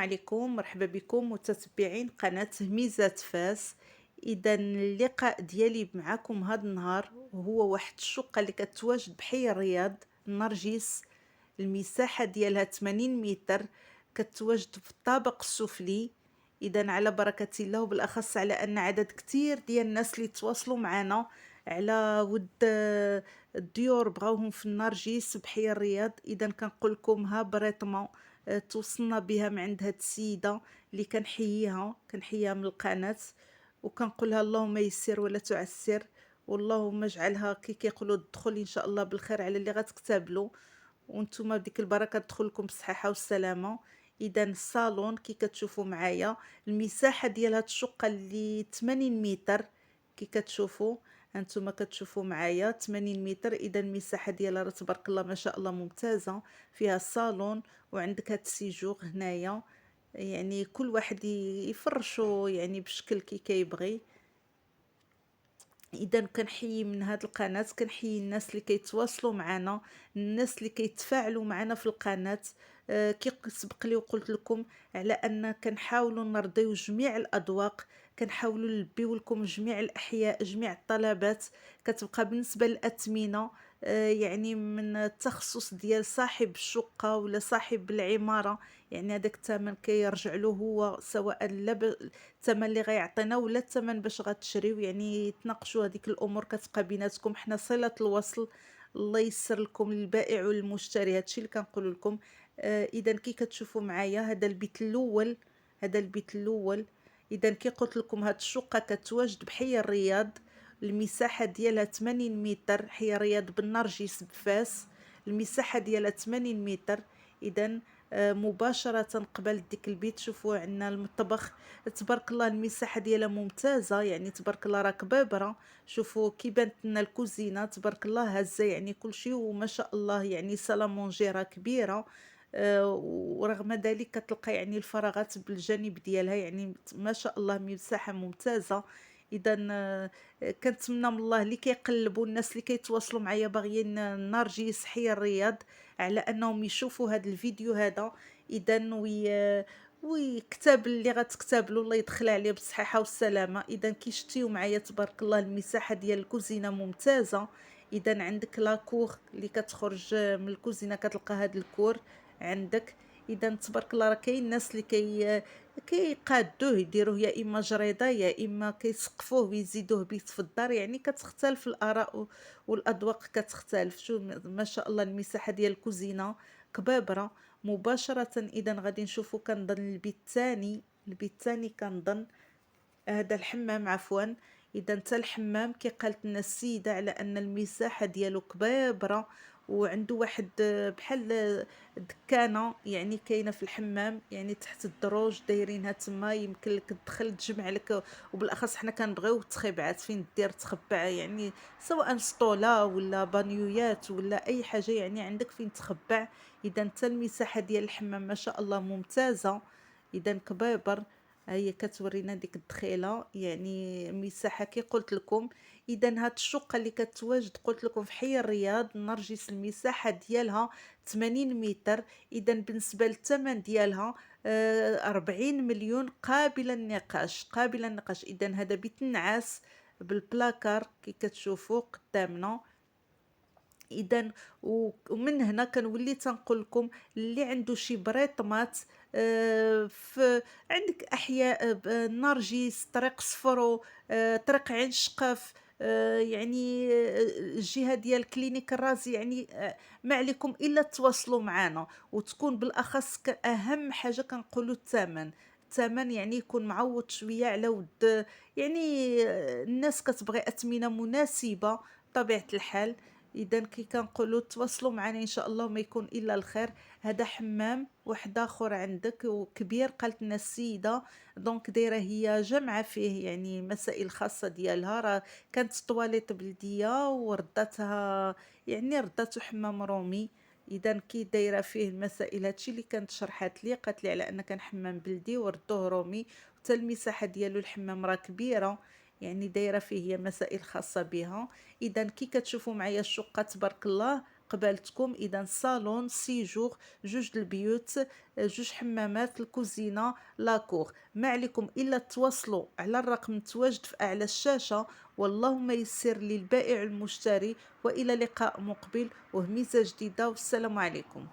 عليكم، مرحبا بكم متتبعين قناة ميزات فاس. إذا اللقاء ديالي معكم هذا النهار هو واحد الشقة اللي كتواجد بحي الرياض، نرجس. المساحة ديالها 80 متر، كتواجد في الطابق السفلي. إذا على بركة الله، وبالأخص على أن عدد كتير ديال الناس اللي تواصلوا معنا على ود الديور بغاوهم في النرجس بحي الرياض. إذا كنقول لكم ها بريطمون توصلنا بها من عند هاد السيدة اللي كنحييها من القناة، وكنقولها اللهم يسر ولا تعسر، واللهم اجعلها كي كيقولوا الدخول ان شاء الله بالخير على اللي غتكتب له، وانتم بديك البركه تدخل لكم بالصحه والسلامه. اذا الصالون كي كتشوفوا معايا، المساحه ديال هاد الشقه اللي 80 متر، كي كتشوفوا هانتوما كتشوفوا معايا 80 متر. اذا المساحه ديالها راه تبارك الله ما شاء الله ممتازه، فيها الصالون وعندك هاد السيجور هنايا، يعني كل واحد يفرشو يعني بشكل كي كيبغي. اذا كنحيي من هاد القناه، كنحيي الناس اللي كيتواصلوا معنا، الناس اللي كيتفاعلوا معنا في القناه. كي سبق لي وقلت لكم على ان كنحاولوا نرضيو جميع الاذواق، كنحاولوا نلبيو لكم جميع الاحياء، جميع الطلبات. كتبقى بالنسبه للاثمنه يعني من التخصص ديال صاحب الشقه ولا صاحب العماره، يعني هذاك الثمن كيرجع له هو، سواء الثمن اللي غيعطينا ولا الثمن باش غتشريو، يعني تناقشوا هذيك الامور كتبقى بيناتكم، حنا صله الوصل. الله يسر لكم البائع والمشتري، هادشي اللي كنقول لكم. اذا كي كتشوفوا معايا هذا البيت الاول، هذا البيت الاول. اذا كي قلت لكم هاد الشقه كتواجد بحي الرياض، المساحه ديالها 80 متر، حي الرياض بالنرجس بفاس. المساحه ديالها 80 متر. اذا مباشرة قبل ديك البيت شوفوا عندنا المطبخ، تبارك الله المساحة ديالها ممتازة، يعني تبارك الله راه كبابرة. شوفوا كي بانت لنا الكوزينة، تبارك الله هزة يعني كلشي، وما شاء الله يعني سالامونجيرا كبيرة. ورغم ذلك كتلقى يعني الفراغات بالجانب ديالها، يعني ما شاء الله مساحة ممتازة. اذا كنتمنى من الله اللي كيقلبوا، الناس اللي كيتواصلوا معايا باغيين نرجس حي الرياض، على انهم يشوفوا هذا الفيديو هذا. اذا ويكتب اللي غتكتب له، الله يدخل عليه بالصحه والسلامه. اذا كي شتيو معايا تبارك الله المساحه ديال الكوزينه ممتازه. اذا عندك لاكور اللي كتخرج من الكوزينه، كتلقى هذا الكور عندك. اذا تبارك الله راه كاين الناس اللي كيقادوه يديروه يا اما جريده يا اما كيسقفوه ويزيدوه بيت في الدار، يعني كتختلف الاراء والاذواق كتختلف. شو ما شاء الله المساحه ديال الكوزينه كبابره مباشره. اذا غادي نشوفوا كنظن البيت الثاني، البيت الثاني كنظن هذا الحمام عفوا. اذا انت الحمام كي قالت لنا السيده على ان المساحه ديالو كبابره، وعنده واحد بحال دكانه يعني كاينه في الحمام، يعني تحت الدروج دايرينها تما، يمكن لك تدخل تجمع لك. وبالاخص حنا كنبغيو التخبعات فين دير تخبع، يعني سواء سطوله ولا بانيويات ولا اي حاجه يعني عندك فين تخبع. اذا انت المساحه ديال الحمام ما شاء الله ممتازه، اذا كبابر. هي كتورينا ديك الدخيله، يعني مساحه كي قلت لكم. اذا هاد الشقه اللي كتواجد قلت لكم في حي الرياض نرجس، المساحه ديالها 80 متر. اذا بالنسبه للثمن ديالها 40 مليون، قابله للنقاش، قابله للنقاش. اذا هذا بيت النعاس بالبلاكار كي كتشوفوا قدامنا. اذا ومن هنا كنولي تنقول لكم اللي عنده شي بريطمات في عندك احياء نرجس، طريق صفرو، طريق عين شقف، يعني الجهه ديال كلينيك الرازي، يعني ما عليكم الا تواصلوا معنا. وتكون بالاخص اهم حاجه كنقولوا الثمن، الثمن يعني يكون معوض شويه على ود، يعني الناس كتبغي اثمنه مناسبه بطبيعه الحال. اذا كي كنقولوا تواصلوا معنا ان شاء الله وما يكون الا الخير. هذا حمام واحد اخر عندك وكبير، قالت لنا السيده. دونك دايره هي جامعه فيه يعني مسائل خاصه ديالها، راه كانت طواليت بلديه وردتها، يعني رداتو حمام رومي. اذا كي دايره فيه المسائل، هادشي اللي كانت شرحات لي، قالت لي على ان كان حمام بلدي وردوه رومي. حتى المساحه ديالو الحمام راه كبيره، يعني دايره فيه هي مسائل خاصه بها. اذا كي كتشوفوا معايا الشقه تبارك الله قبالتكم. إذا صالون، سيجور، جوج د البيوت، جوج حمامات، الكوزينة، لاكور. ما عليكم إلا تواصلوا على الرقم متواجد في أعلى الشاشة، واللهم يسر للبائع المشتري. وإلى لقاء مقبل وهميزة جديدة، والسلام عليكم.